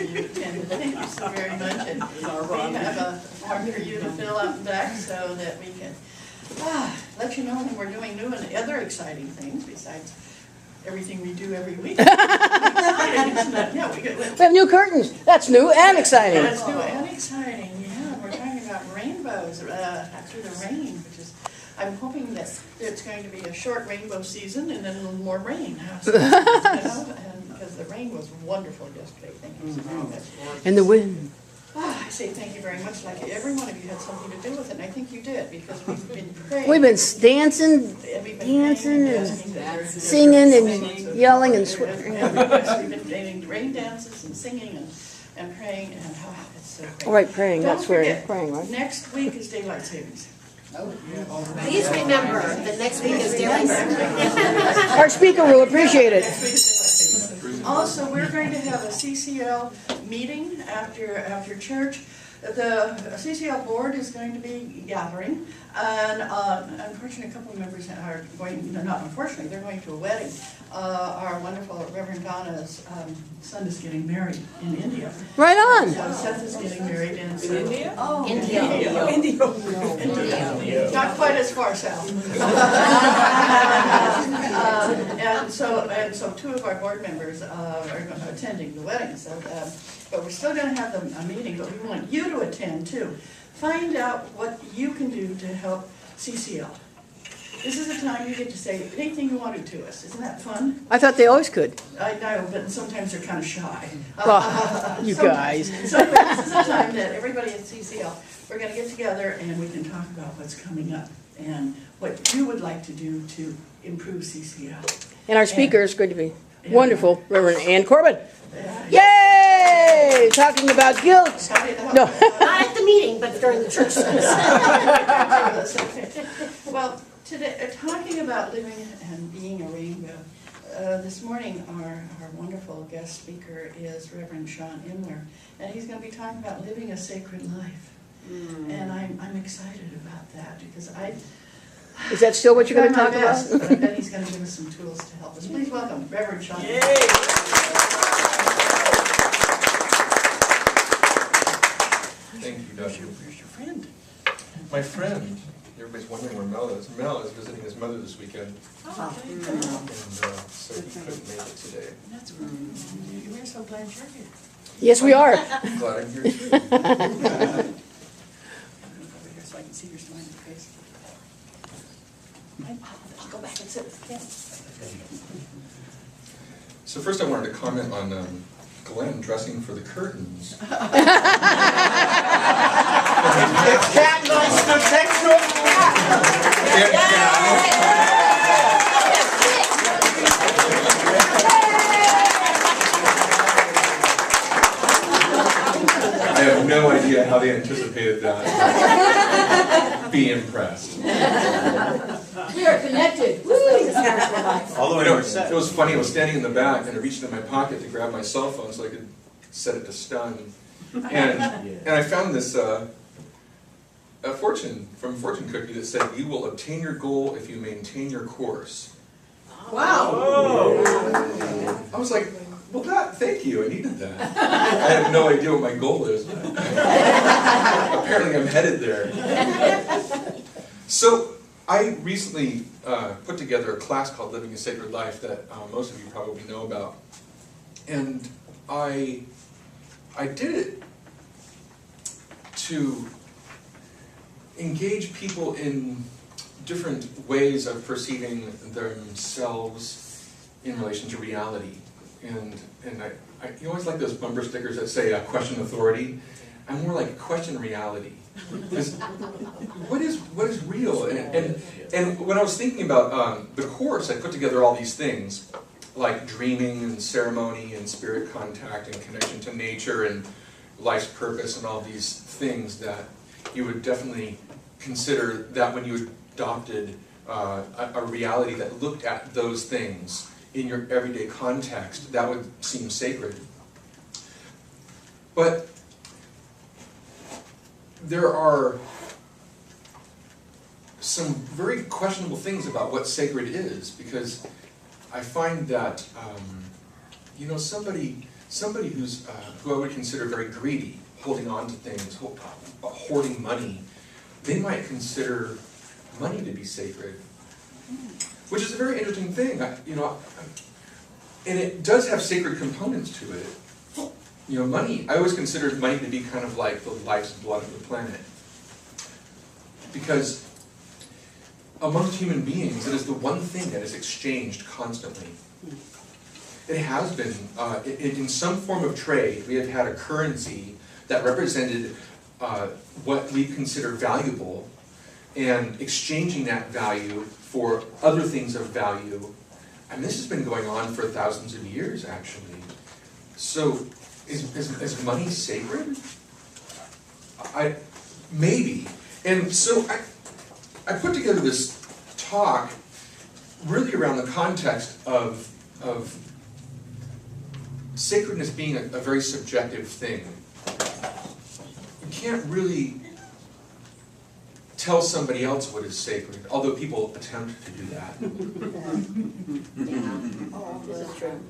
you attended. Thank you so very much. And we have a form for you to fill out and back so that we can let you know when we're doing new and other exciting things besides everything we do every week. Exciting, isn't it? Yeah, we have new curtains. That's new and exciting. That's new and exciting. Yeah, we're talking about rainbows through the rain, which is. I'm hoping that it's going to be a short rainbow season and then a little more rain. So, because the rain was wonderful yesterday. Thank you so very much. And the wind. I say thank you very much. Like every one of you had something to do with it, and I think you did because we've been praying. We've been dancing and singing and yelling and swearing. We've been doing rain dances and singing and praying, and it's so great. All right, praying. Don't That's where forget, praying, right? Next week is daylight savings. Please remember that next week is daylight savings. Our speaker will appreciate it. Also, we're going to have a CCL meeting after church. The CCL board is going to be gathering, and unfortunately, a couple of members are going. No, not unfortunately, they're going to a wedding. Our wonderful Reverend Donna's son is getting married in India. Right on. So Seth is getting married in India. Oh, India. Not quite as far south. and so two of our board members are attending the wedding. So, but we're still going to have a meeting. But we want you to attend too. Find out what you can do to help CCL. This is the time you get to say anything you want to us. Isn't that fun? I thought they always could. I know, but sometimes they're kind of shy. Well, you guys. So this is the time that everybody at CCL, we're going to get together and we can talk about what's coming up and what you would like to do to improve CCL. And our speaker is going to be wonderful, Reverend Ann Corbin. Yay! Talking about guilt. No. Not at the meeting, but during the church service. Well, today, talking about living and being a rainbow, this morning our wonderful guest speaker is Reverend Sean Imler, and he's going to be talking about living a sacred life. And I'm excited about that because Is that still what you're going to talk about? But I bet he's going to give us some tools to help us. Please welcome Reverend Sean. Yay! Thank you, Dr. Where's your friend? My friend. Everybody's wondering where Mel is. Mel is visiting his mother this weekend, and so he couldn't make it today. That's right. We're so glad you're here. Yes, we are. I'm glad I'm here too. Over here so I can see your smiling face. I'll go back and sit with Ken. So first I wanted to comment on Glenn dressing for the curtains. It's cat nice to textual I have no idea how they anticipated that. Be impressed. We are connected. Although It was funny, I was standing in the back and I reached in my pocket to grab my cell phone so I could set it to stun. And I found this a fortune cookie that said, "You will obtain your goal if you maintain your course." Wow. I was like, well, thank you, I needed that. I have no idea what my goal is. Apparently I'm headed there. So I recently put together a class called Living a Sacred Life that most of you probably know about. And I did it to engage people in different ways of perceiving themselves in relation to reality. And you always like those bumper stickers that say question authority. I'm more like question reality. Because what is real? And when I was thinking about the course, I put together all these things like dreaming and ceremony and spirit contact and connection to nature and life's purpose and all these things that you would definitely consider that when you adopted a reality that looked at those things in your everyday context, that would seem sacred. But there are some very questionable things about what sacred is, because I find that, somebody somebody who I would consider very greedy, holding on to things, hoarding money, they might consider money to be sacred, which is a very interesting thing, and it does have sacred components to it. Money, I always considered money to be kind of like the life's blood of the planet. Because amongst human beings, it is the one thing that is exchanged constantly. It has been, in some form of trade, we have had a currency that represented what we consider valuable, and exchanging that value for other things of value. And this has been going on for thousands of years, actually. So, is money sacred? Maybe. And so I put together this talk really around the context of sacredness being a very subjective thing. You can't really tell somebody else what is sacred, although people attempt to do that. This is true.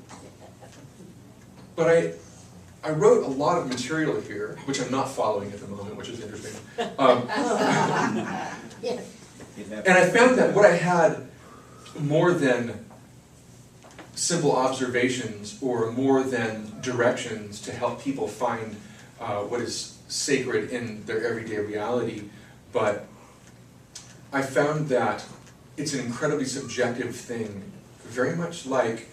But I wrote a lot of material here, which I'm not following at the moment, which is interesting. And I found that what I had, more than simple observations or more than directions to help people find what is sacred in their everyday reality, but I found that it's an incredibly subjective thing, very much like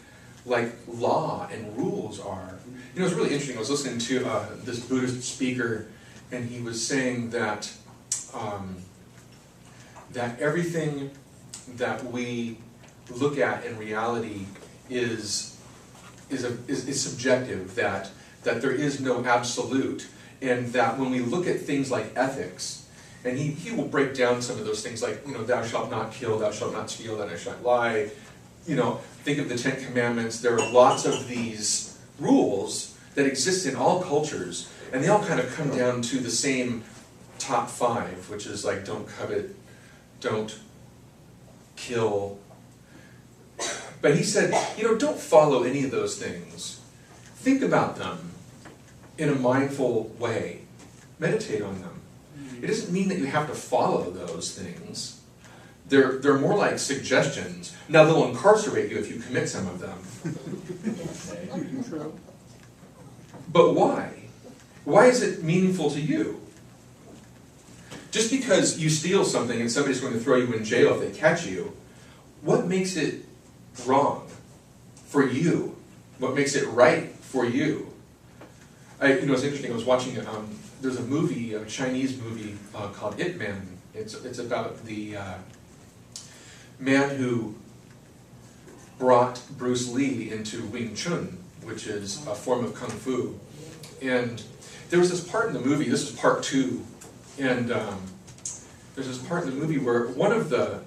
law and rules are. It's really interesting. I was listening to this Buddhist speaker, and he was saying that that everything that we look at in reality is subjective. That there is no absolute, and that when we look at things like ethics, and he will break down some of those things, like thou shalt not kill, thou shalt not steal, thou shalt not lie. Think of the Ten Commandments. There are lots of these rules that exist in all cultures, and they all kind of come down to the same top 5, which is like don't covet, don't kill. But he said, don't follow any of those things. Think about them in a mindful way. Meditate on them. It doesn't mean that you have to follow those things. They're more like suggestions. Now they'll incarcerate you if you commit some of them. But why? Why is it meaningful to you? Just because you steal something and somebody's going to throw you in jail if they catch you, what makes it wrong for you? What makes it right for you? It's interesting. I was watching there's a movie, a Chinese movie called Ip Man. It's about the man who brought Bruce Lee into Wing Chun, which is a form of Kung Fu. And there was this part in the movie, this is part 2, and there's this part in the movie where one of the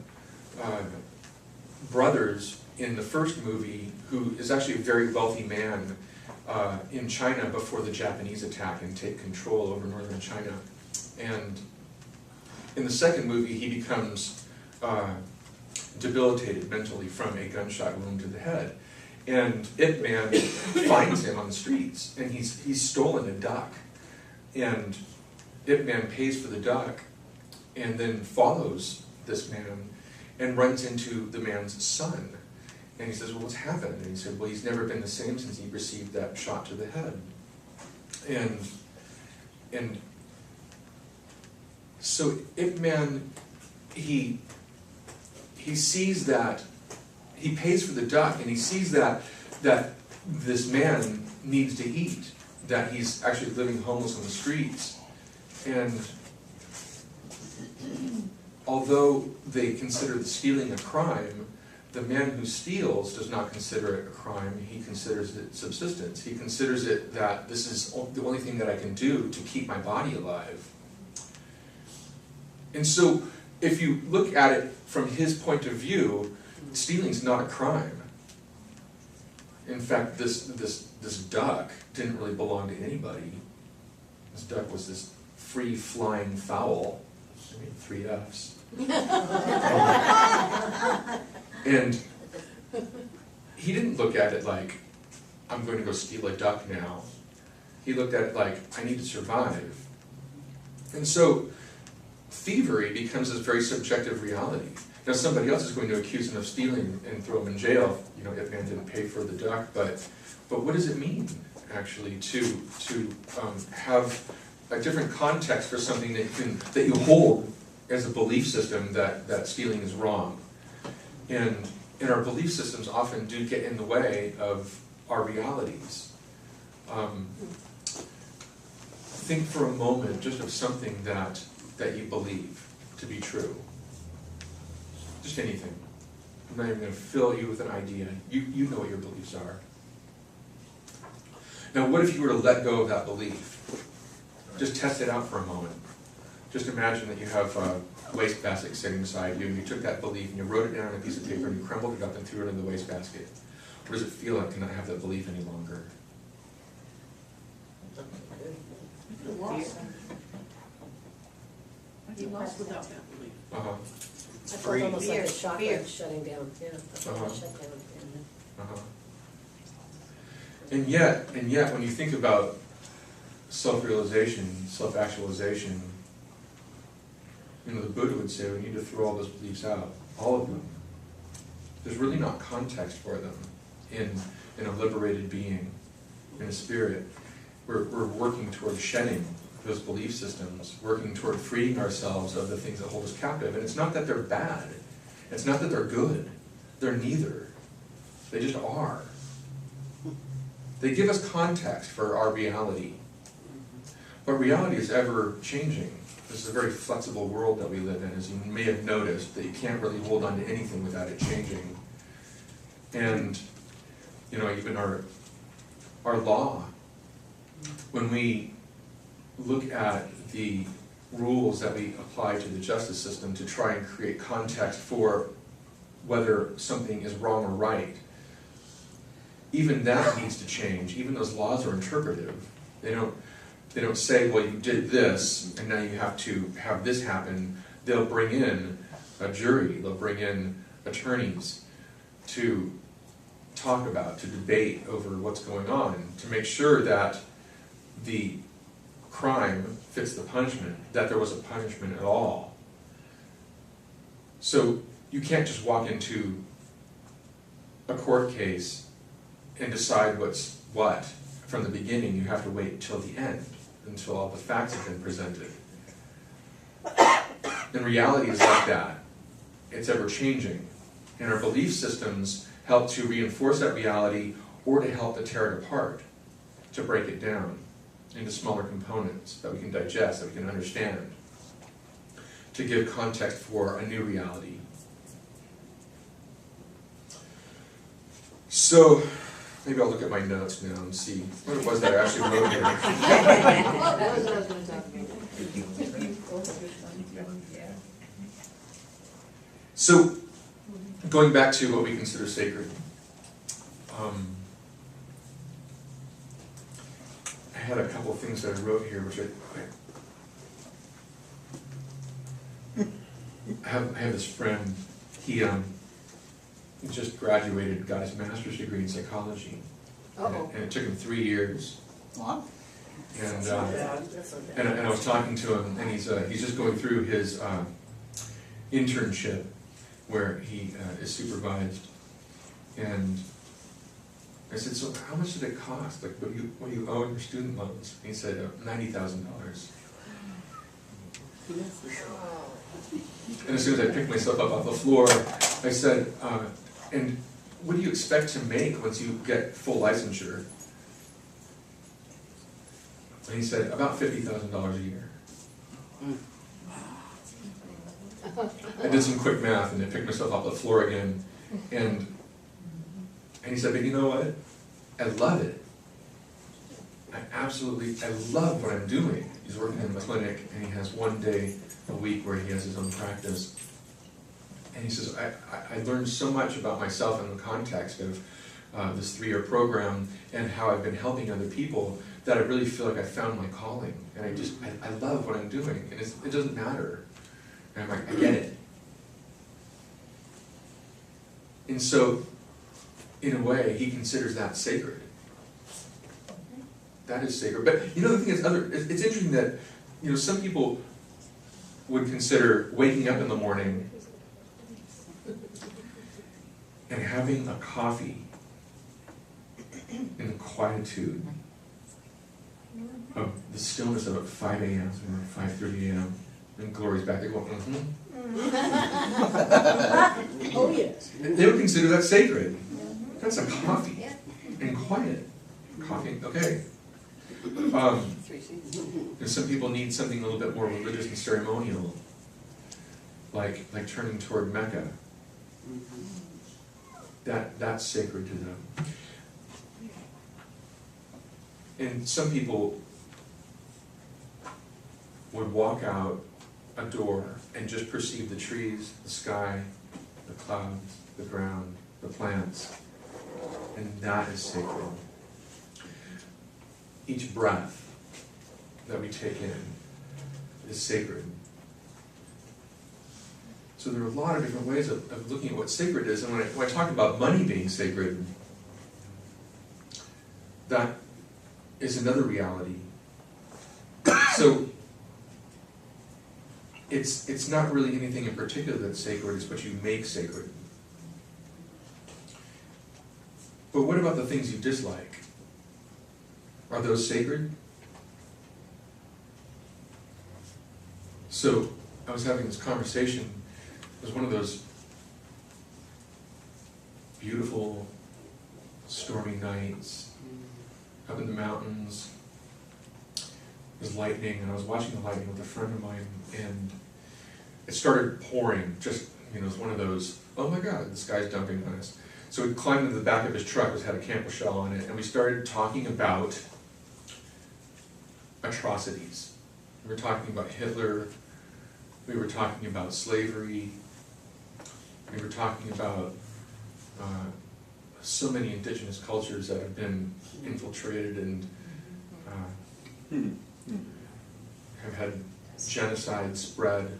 brothers in the first movie, who is actually a very wealthy man in China before the Japanese attack and take control over northern China. And in the second movie, he becomes debilitated mentally from a gunshot wound to the head. And Ip Man finds him on the streets, and he's stolen a duck. And Ip Man pays for the duck, and then follows this man, and runs into the man's son. And he says, well, what's happened? And he said, well, he's never been the same since he received that shot to the head. And so Ip Man, he sees that, he pays for the duck, and he sees that this man needs to eat, that he's actually living homeless on the streets. And although they consider the stealing a crime, the man who steals does not consider it a crime. He considers it subsistence. He considers it that this is the only thing that I can do to keep my body alive. And so, if you look at it from his point of view, stealing is not a crime. In fact, this duck didn't really belong to anybody. This duck was this free-flying fowl. I mean, 3 Fs. And he didn't look at it like, I'm going to go steal a duck now. He looked at it like, I need to survive. And so thievery becomes this very subjective reality. Now somebody else is going to accuse him of stealing and throw him in jail. You know, if man didn't pay for the duck, but what does it mean actually to have a different context for something that you hold as a belief system that stealing is wrong? And our belief systems often do get in the way of our realities. Think for a moment just of something that you believe to be true. Just anything. I'm not even going to fill you with an idea. You know what your beliefs are. Now what if you were to let go of that belief? Just test it out for a moment. Just imagine that you have a wastebasket sitting beside you, and you took that belief and you wrote it down on a piece of paper and you crumbled it up and threw it in the wastebasket. What does it feel like to not have that belief any longer? You lost without that belief. Uh-huh. I felt almost like a chakra shutting down, yeah, I felt Uh-huh. like shut down. Uh-huh. And yet, when you think about self-realization, self-actualization, you know, the Buddha would say we need to throw all those beliefs out, all of them. There's really not context for them in a liberated being, in a spirit. We're working toward shedding those belief systems, working toward freeing ourselves of the things that hold us captive. And it's not that they're bad. It's not that they're good. They're neither. They just are. They give us context for our reality. But reality is ever changing. This is a very flexible world that we live in, as you may have noticed, that you can't really hold on to anything without it changing. And, you know, even our law, when we look at the rules that we apply to the justice system to try and create context for whether something is wrong or right, even that needs to change. Even those laws are interpretive. They don't say, well, you did this, and now you have to have this happen. They'll bring in a jury, they'll bring in attorneys to talk about, to debate over what's going on, to make sure that the crime fits the punishment, that there was a punishment at all. So you can't just walk into a court case and decide what's what from the beginning. You have to wait till the end, until all the facts have been presented. And reality is like that. It's ever changing. And our belief systems help to reinforce that reality or to help to tear it apart, to break it down into smaller components that we can digest, that we can understand, to give context for a new reality. So, maybe I'll look at my notes now and see what it was that I actually wrote here. Well, that was what I was gonna talk about. So, going back to what we consider sacred, I had a couple of things that I wrote here, which I have this friend. He just graduated, got his master's degree in psychology, and it took him 3 years. Wow. And I was talking to him, and he's just going through his internship where he is supervised. And I said, so how much did it cost? Like, what do you owe in your student loans? And he said, $90,000. And as soon as I picked myself up off the floor, I said, and what do you expect to make once you get full licensure? And he said, about $50,000 a year. I did some quick math and I picked myself off the floor again, and he said, but you know what? I love it. I love what I'm doing. He's working in the clinic, and he has 1 day a week where he has his own practice. And he says, I learned so much about myself in the context of this 3-year program and how I've been helping other people that I really feel like I found my calling. And I love what I'm doing, and it doesn't matter. And I'm like, I get it. And so, in a way, he considers that sacred. that is sacred. But you know, the thing is, it's interesting that, you know, some people would consider waking up in the morning and having a coffee in the quietude of the stillness of 5 a.m. or 5:30 a.m. and Glory's back there going, Oh, yes. They would consider that sacred. That's a coffee and quiet. Coffee, okay. And some people need something a little bit more religious and ceremonial, like turning toward Mecca. That's sacred to them. And some people would walk out a door and just perceive the trees, the sky, the clouds, the ground, the plants, and that is sacred. Each breath that we take in is sacred. So there are a lot of different ways of looking at what sacred is, and when I talk about money being sacred, that is another reality. So it's not really anything in particular that's sacred, it's what you make sacred. But what about the things you dislike? Are those sacred? So I was having this conversation. It was one of those beautiful, stormy nights up in the mountains. It was lightning, and I was watching the lightning with a friend of mine, and it started pouring. Just, you know, it was one of those, oh my God, the sky's dumping on us. So we climbed into the back of his truck, which had a camper shell on it, and we started talking about atrocities. We were talking about Hitler, we were talking about slavery, we were talking about so many indigenous cultures that have been infiltrated and have had genocide spread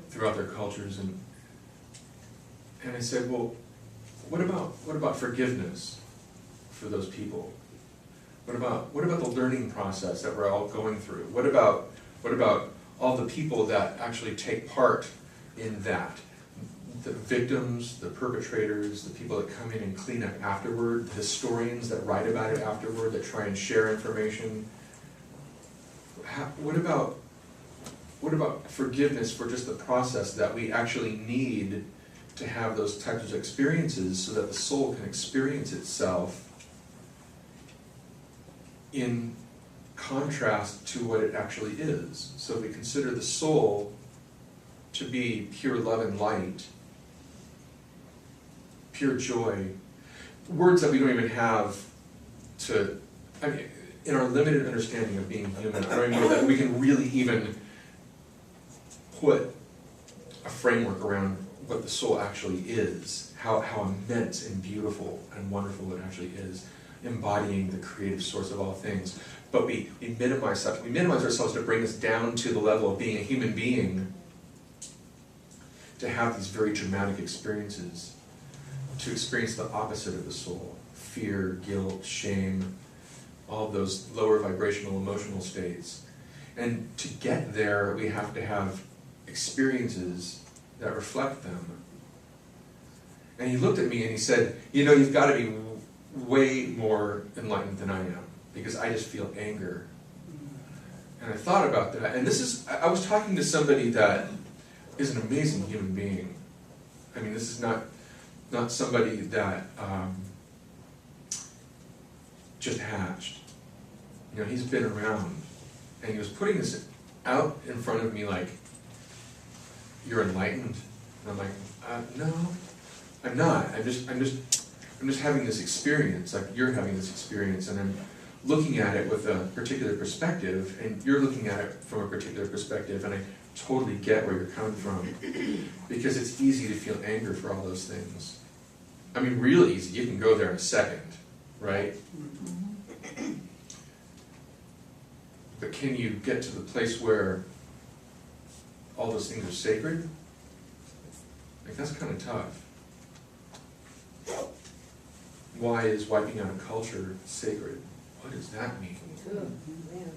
throughout their cultures. And I said, well, what about forgiveness for those people? What about the learning process that we're all going through? What about all the people that actually take part in that? The victims, the perpetrators, the people that come in and clean up afterward, the historians that write about it afterward, that try and share information. What about forgiveness for just the process that we actually need to have those types of experiences so that the soul can experience itself in contrast to what it actually is? So if we consider the soul to be pure love and light, pure joy, words that we don't even have to, I mean, in our limited understanding of being human, I don't even know that we can really even put a framework around what the soul actually is, how immense and beautiful and wonderful it actually is, embodying the creative source of all things. But we minimize ourselves to bring us down to the level of being a human being, to have these very dramatic experiences, to experience the opposite of the soul: fear, guilt, shame, all of those lower vibrational emotional states. And to get there, we have to have experiences that reflect them. And he looked at me and he said, you know, you've got to be way more enlightened than I am, because I just feel anger. And I thought about that, and I was talking to somebody that is an amazing human being. I mean, this is not somebody that just hatched. You know, he's been around, and he was putting this out in front of me like, you're enlightened. And I'm like, no, I'm not. I'm just having this experience, like you're having this experience, and I'm looking at it with a particular perspective, and you're looking at it from a particular perspective, and I totally get where you're coming from, because it's easy to feel anger for all those things. I mean, real easy. You can go there in a second, right? But can you get to the place where all those things are sacred? Like, that's kind of tough. Why is wiping out a culture sacred? what does that mean? Oh, man.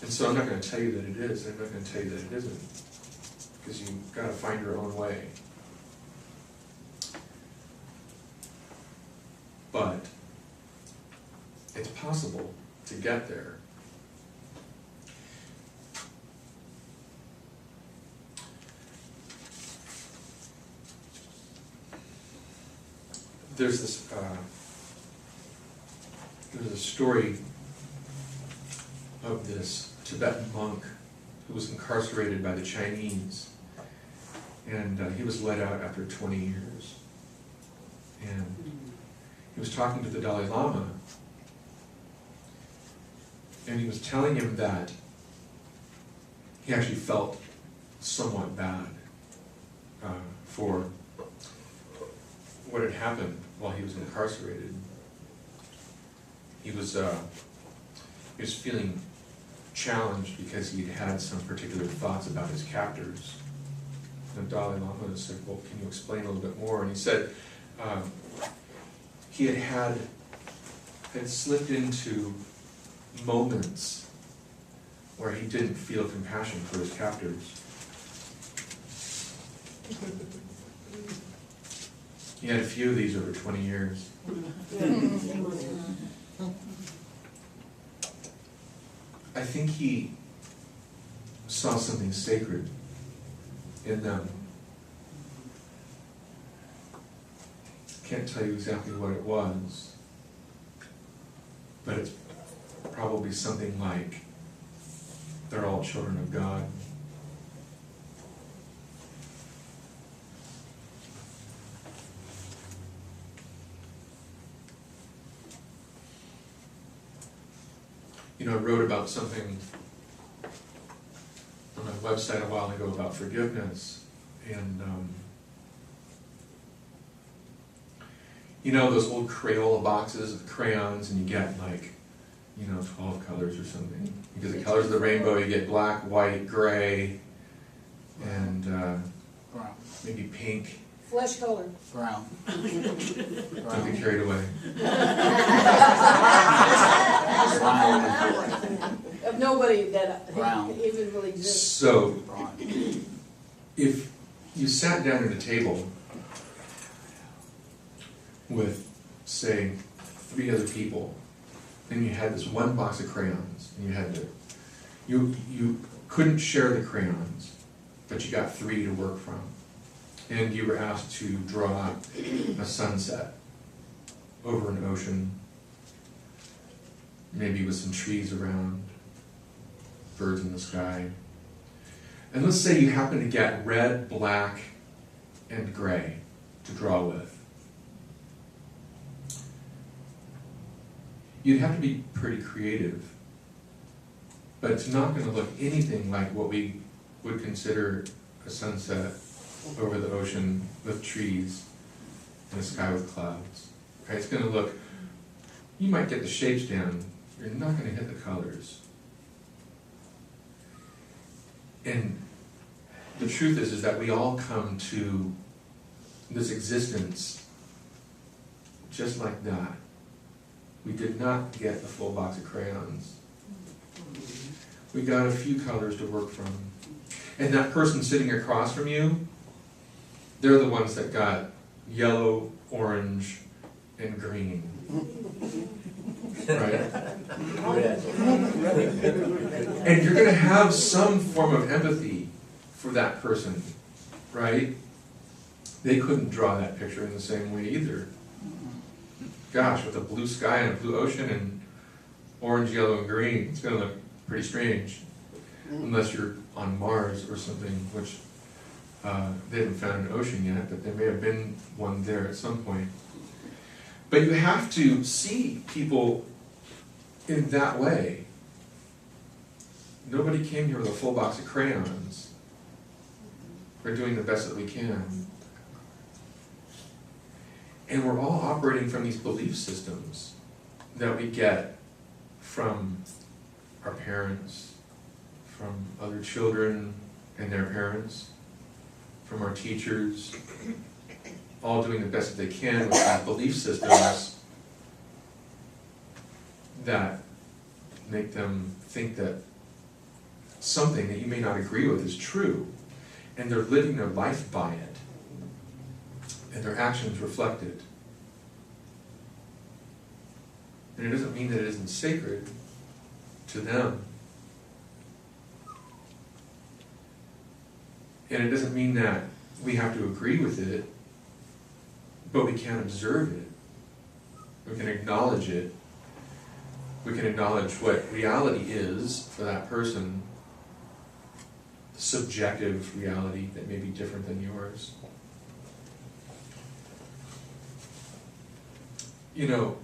And so I'm not going to tell you that it is, and I'm not going to tell you that it isn't, because you've got to find your own way. But it's possible to get there. There's a story of this Tibetan monk who was incarcerated by the Chinese, and he was let out after 20 years. And he was talking to the Dalai Lama, and he was telling him that he actually felt somewhat bad for what had happened while he was incarcerated. He was feeling challenged because he'd had some particular thoughts about his captors. And the Dalai Lama said, well, can you explain a little bit more? And he said he had slipped into moments where he didn't feel compassion for his captors. He had a few of these over 20 years. I think he saw something sacred in them. Can't tell you exactly what it was, but it's probably something like they're all children of God. You know, I wrote about something on my website a while ago about forgiveness, and you know those old Crayola boxes of crayons, and you get like, 12 colors or something. Because the colors of the rainbow, you get black, white, gray, and Brown. maybe pink. Flesh color. Brown. Don't get carried away. Of nobody that Brown. even really exists. So, Brown. if you sat down at a table with, say, 3 other people, and you had this one box of crayons, and you couldn't share the crayons, but you got 3 to work from. And you were asked to draw a sunset over an ocean, maybe with some trees around, birds in the sky. And let's say you happen to get red, black, and gray to draw with. You'd have to be pretty creative, but it's not going to look anything like what we would consider a sunset over the ocean with trees and a sky with clouds. Okay, it's going to look, you might get the shapes down, you're not going to hit the colors. And the truth is that we all come to this existence just like that. We did not get a full box of crayons. We got a few colors to work from. And that person sitting across from you, they're the ones that got yellow, orange, and green. Right? And you're going to have some form of empathy for that person, right? They couldn't draw that picture in the same way either. Gosh, with a blue sky and a blue ocean and orange, yellow, and green, it's going to look pretty strange. Unless you're on Mars or something, which they haven't found an ocean yet, but there may have been one there at some point. But you have to see people in that way. Nobody came here with a full box of crayons. We're doing the best that we can. And we're all operating from these belief systems that we get from our parents, from other children and their parents, from our teachers, all doing the best that they can with these belief systems. that make them think that something that you may not agree with is true, and they're living their life by it, and their actions reflect it. And it doesn't mean that it isn't sacred to them. And it doesn't mean that we have to agree with it, but we can observe it. We can acknowledge it. We can acknowledge what reality is for that person, subjective reality that may be different than yours. You know,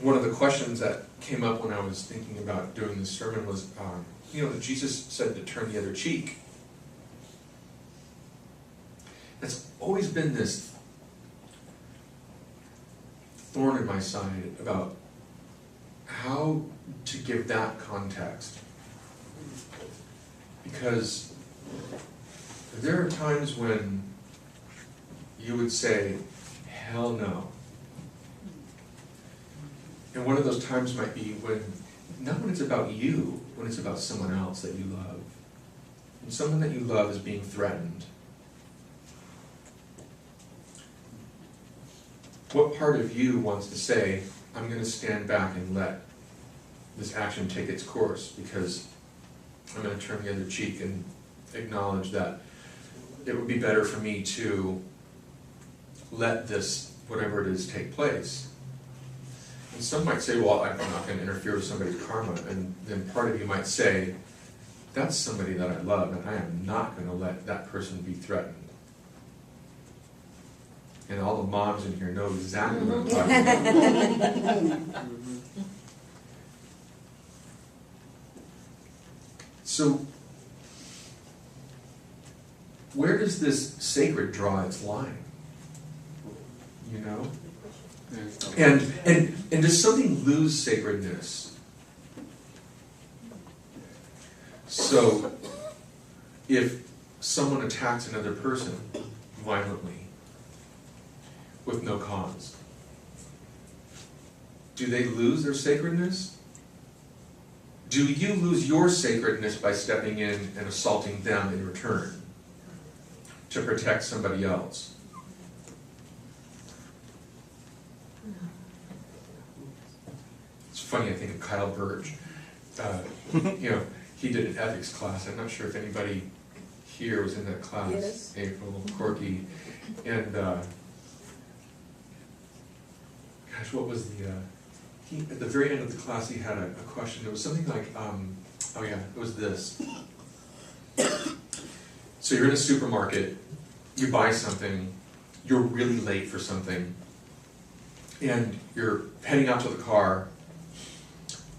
one of the questions that came up when I was thinking about doing this sermon was, that Jesus said to turn the other cheek. It's always been this thorn in my side about how to give that context. Because there are times when you would say, hell no. And one of those times might be when, not when it's about you, when it's about someone else that you love. And someone that you love is being threatened. What part of you wants to say, I'm going to stand back and let this action take its course because I'm going to turn the other cheek and acknowledge that it would be better for me to let this, whatever it is, take place. And some might say, well, I'm not going to interfere with somebody's karma. And then part of you might say, that's somebody that I love, and I am not going to let that person be threatened. And all the moms in here know exactly what I'm talking about. So, where does this sacred draw its line? You know? And does something lose sacredness? So, if someone attacks another person violently, with no cause, do they lose their sacredness? Do you lose your sacredness by stepping in and assaulting them in return to protect somebody else? It's funny, I think of Kyle Burge. He did an ethics class. I'm not sure if anybody here was in that class. Yes. April, Corky, and what was at the very end of the class he had a question. It was something like, it was this. So you're in a supermarket, you buy something, you're really late for something, and you're heading out to the car,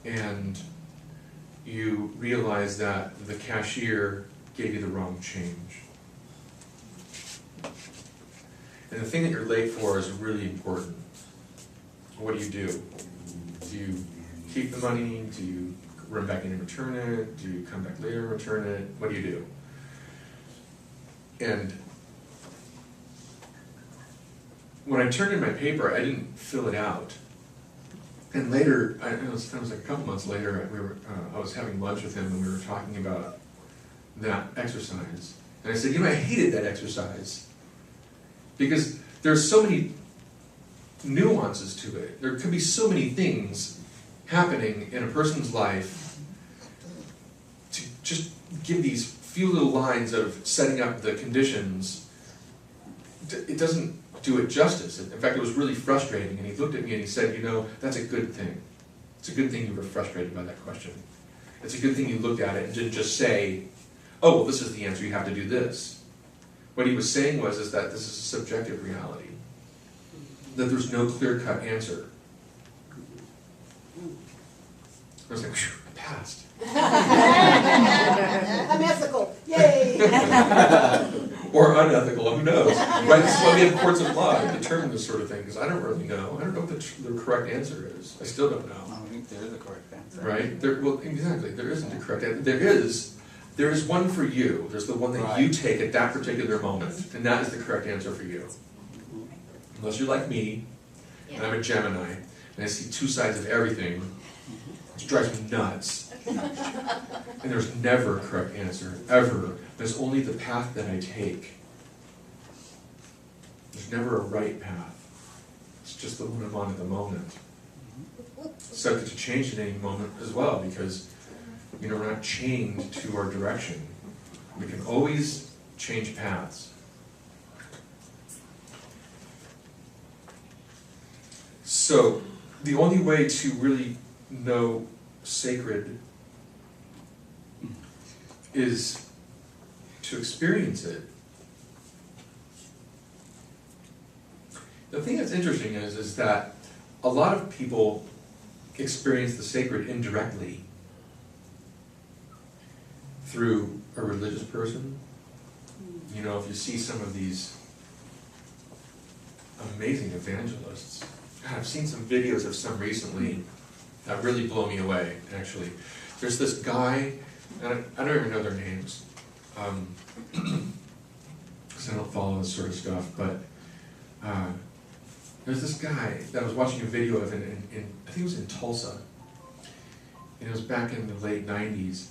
and you realize that the cashier gave you the wrong change. And the thing that you're late for is really important. What do? Do you keep the money? Do you run back in and return it? Do you come back later and return it? What do? And when I turned in my paper, I didn't fill it out. And later, it was like a couple months later, I was having lunch with him and we were talking about that exercise. And I said, I hated that exercise. Because there's so many nuances to it. There could be so many things happening in a person's life to just give these few little lines of setting up the conditions. It doesn't do it justice. In fact, it was really frustrating. And he looked at me and he said, that's a good thing. It's a good thing you were frustrated by that question. It's a good thing you looked at it and didn't just say, oh, well, this is the answer, you have to do this. What he was saying is that this is a subjective reality. That there's no clear-cut answer. I was like, phew, I passed. I'm ethical. Yay! Or unethical, who knows? Right? This is why we have courts of law to determine this sort of thing, because I don't really know. I don't know what the correct answer is. I still don't know. I don't think there is a correct answer. Right? Exactly. There isn't a correct answer. There is one for you. There's the one that you take at that particular moment, and that is the correct answer for you. Unless you're like me, and I'm a Gemini, and I see two sides of everything, which drives me nuts. And there's never a correct answer, ever. There's only the path that I take. There's never a right path. It's just the one I'm on at the moment. Subject to change at any moment as well, because we're not chained to our direction. We can always change paths. So, the only way to really know sacred is to experience it. The thing that's interesting is that a lot of people experience the sacred indirectly through a religious person. You know, if you see some of these amazing evangelists, I've seen some videos of some recently that really blow me away, actually. There's this guy, and I don't even know their names, because I don't follow this sort of stuff, but there's this guy that I was watching a video of in I think it was in Tulsa, and it was back in the late 90s,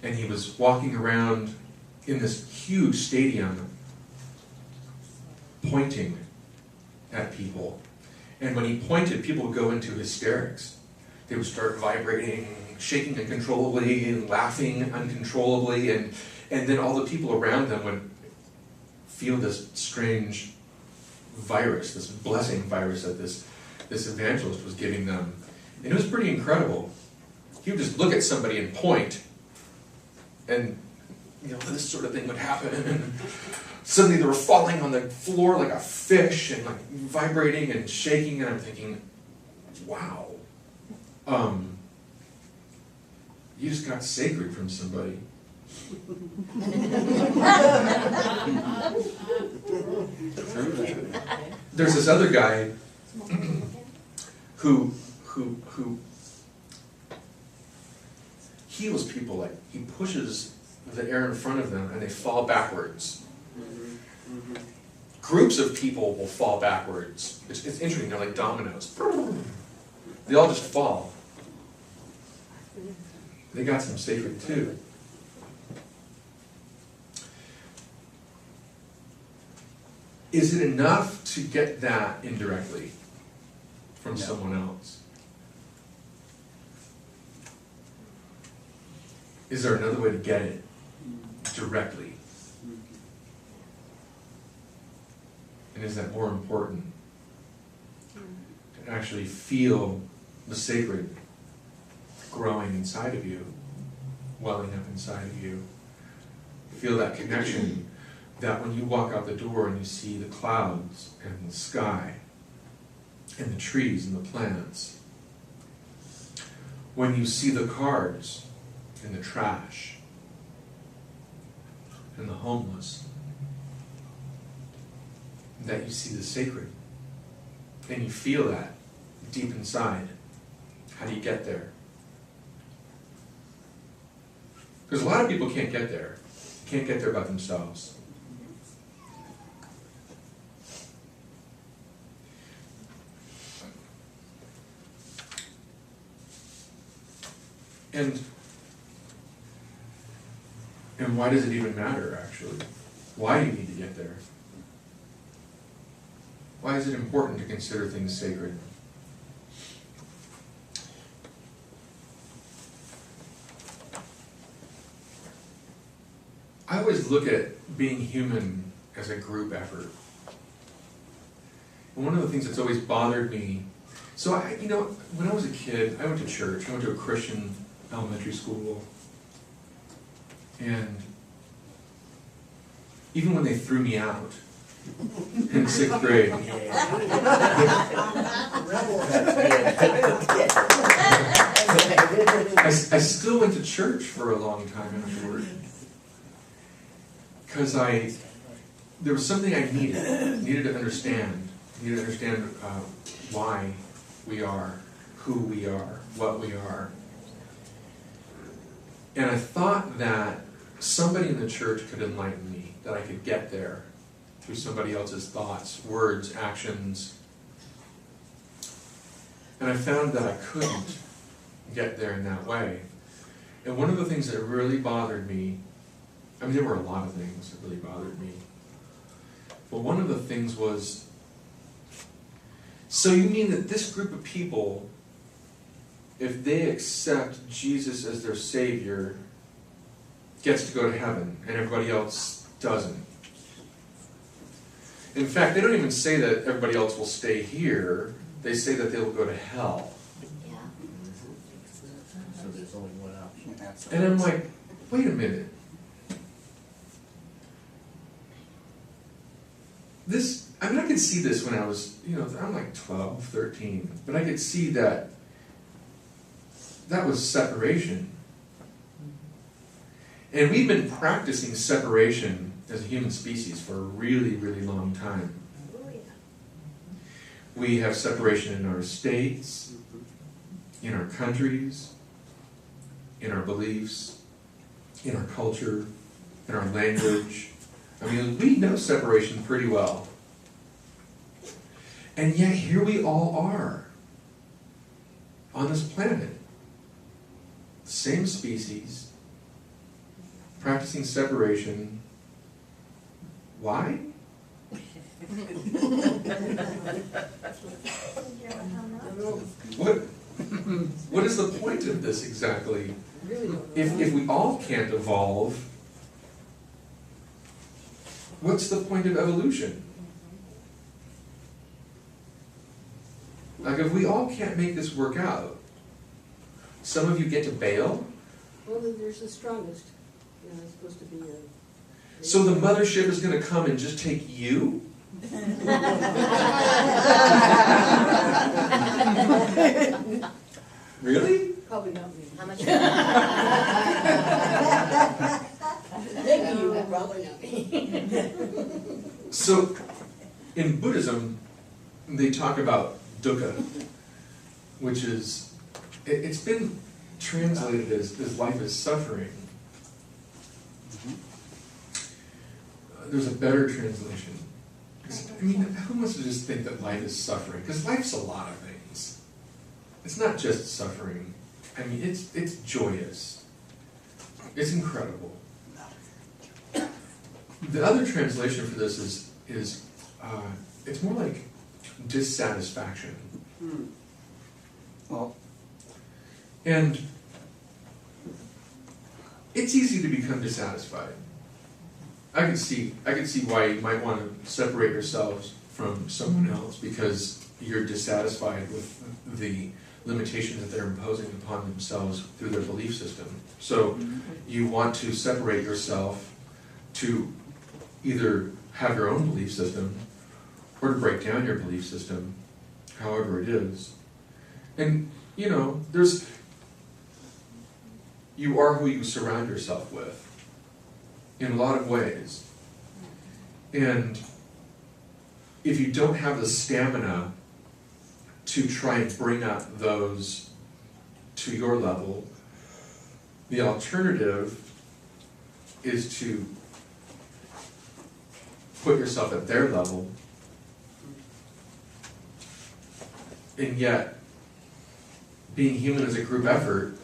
and he was walking around in this huge stadium pointing at people. And when he pointed, people would go into hysterics. They would start vibrating, shaking uncontrollably, and laughing uncontrollably, and then all the people around them would feel this strange virus, this blessing virus that this evangelist was giving them. And it was pretty incredible. He would just look at somebody and point, and this sort of thing would happen, and suddenly they were falling on the floor like a fish, and like vibrating and shaking, and I'm thinking, wow, you just got sacred from somebody. There's this other guy who heals people. Like, he pushes the air in front of them and they fall backwards. Groups of people will fall backwards. It's interesting, they're like dominoes. They all just fall. They got some sacred too. Is it enough to get that indirectly from someone else? Is there another way to get it directly? And is that more important? To actually feel the sacred growing inside of you, welling up inside of you. Feel that connection, that when you walk out the door and you see the clouds and the sky and the trees and the plants, when you see the cars and the trash and the homeless, that you see the sacred, and you feel that deep inside. How do you get there? Because a lot of people can't get there. Can't get there by themselves. And why does it even matter, actually? Why do you need to get there? Why is it important to consider things sacred? I always look at being human as a group effort. And one of the things that's always bothered me, so when I was a kid, I went to church. I went to a Christian elementary school. And even when they threw me out in 6th grade, I still went to church for a long time afterward. Because there was something I needed to understand. Needed to understand why we are, who we are, what we are. And I thought that somebody in the church could enlighten me, that I could get there through somebody else's thoughts, words, actions. And I found that I couldn't get there in that way. And one of the things that really bothered me, I mean, there were a lot of things that really bothered me, but one of the things was, so you mean that this group of people, if they accept Jesus as their Savior, gets to go to heaven, and everybody else doesn't? In fact, they don't even say that everybody else will stay here. They say that they will go to hell. Yeah. So there's only one option. And I'm like, wait a minute. I mean, I could see this when I was, I'm like 12, 13, but I could see that was separation. And we've been practicing separation as a human species for a really, really long time. We have separation in our states, in our countries, in our beliefs, in our culture, in our language. I mean, we know separation pretty well. And yet here we all are on this planet. Same species, practicing separation. Why? What is the point of this exactly? If we all can't evolve, what's the point of evolution? Like, if we all can't make this work out, some of you get to bail. Well, then there's the strongest. It's supposed to be a... So the mothership is going to come and just take you? Really? Probably not me. How much? Maybe you, but probably not me. So, in Buddhism, they talk about dukkha, which is, it's been translated as life is suffering. There's a better translation. I mean, who wants to just think that life is suffering? Because life's a lot of things. It's not just suffering. I mean, it's joyous. It's incredible. The other translation for this is it's more like dissatisfaction. Well, and it's easy to become dissatisfied. I can see why you might want to separate yourselves from someone else because you're dissatisfied with the limitations that they're imposing upon themselves through their belief system. So you want to separate yourself to either have your own belief system or to break down your belief system, however it is. And, you are who you surround yourself with in a lot of ways. And if you don't have the stamina to try and bring up those to your level, the alternative is to put yourself at their level, and yet being human is a group effort.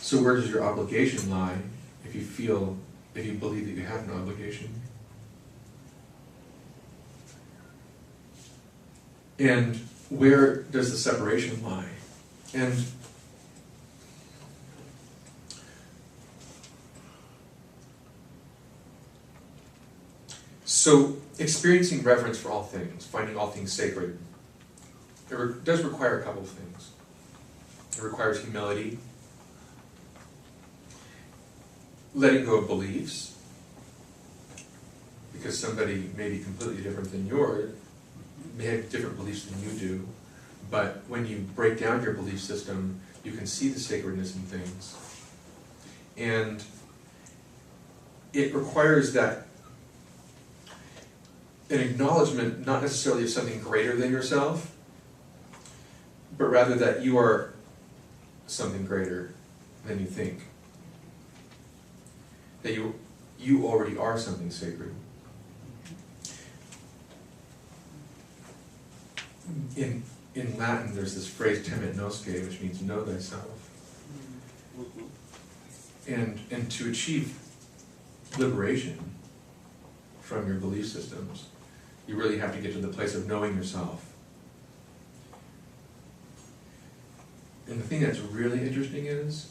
So where does your obligation lie if you believe that you have an obligation? And where does the separation lie? And so experiencing reverence for all things, finding all things sacred, does require a couple of things. It requires humility, letting go of beliefs, because somebody may be completely different than yours, may have different beliefs than you do, but when you break down your belief system, you can see the sacredness in things. And it requires that an acknowledgement, not necessarily of something greater than yourself, but rather that you are something greater than you think. That you already are something sacred. In Latin, there's this phrase temet nosce, which means know thyself. And to achieve liberation from your belief systems, you really have to get to the place of knowing yourself. And the thing that's really interesting is,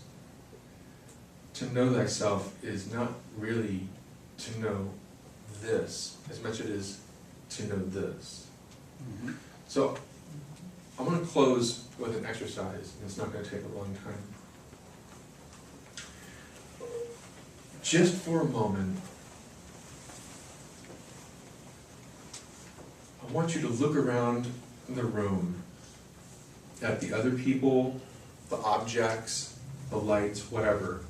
to know thyself is not really to know this as much as it is to know this. So I'm going to close with an exercise, and it's not going to take a long time. Just for a moment, I want you to look around the room at the other people, the objects, the lights, whatever.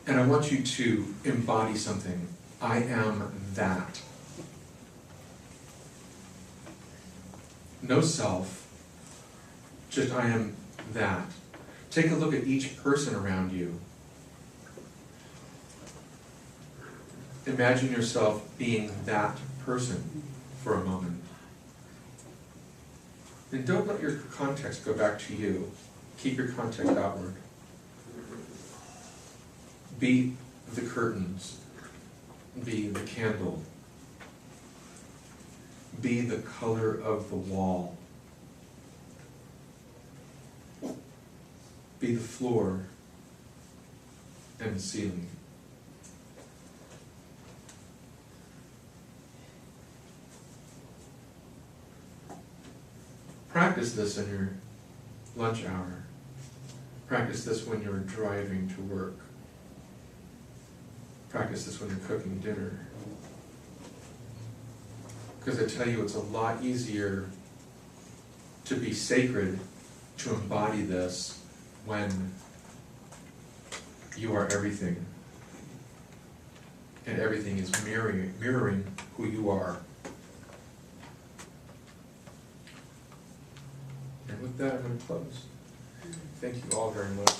And I want you to embody something. I am that. No self, just I am that. Take a look at each person around you. Imagine yourself being that person for a moment. And don't let your context go back to you. Keep your context outward. Be the curtains. Be the candle. Be the color of the wall. Be the floor and the ceiling. Practice this in your lunch hour. Practice this when you're driving to work. Practice this when you're cooking dinner. Because I tell you, it's a lot easier to be sacred, to embody this, when you are everything. And everything is mirroring who you are. And with that, I'm going to close. Thank you all very much.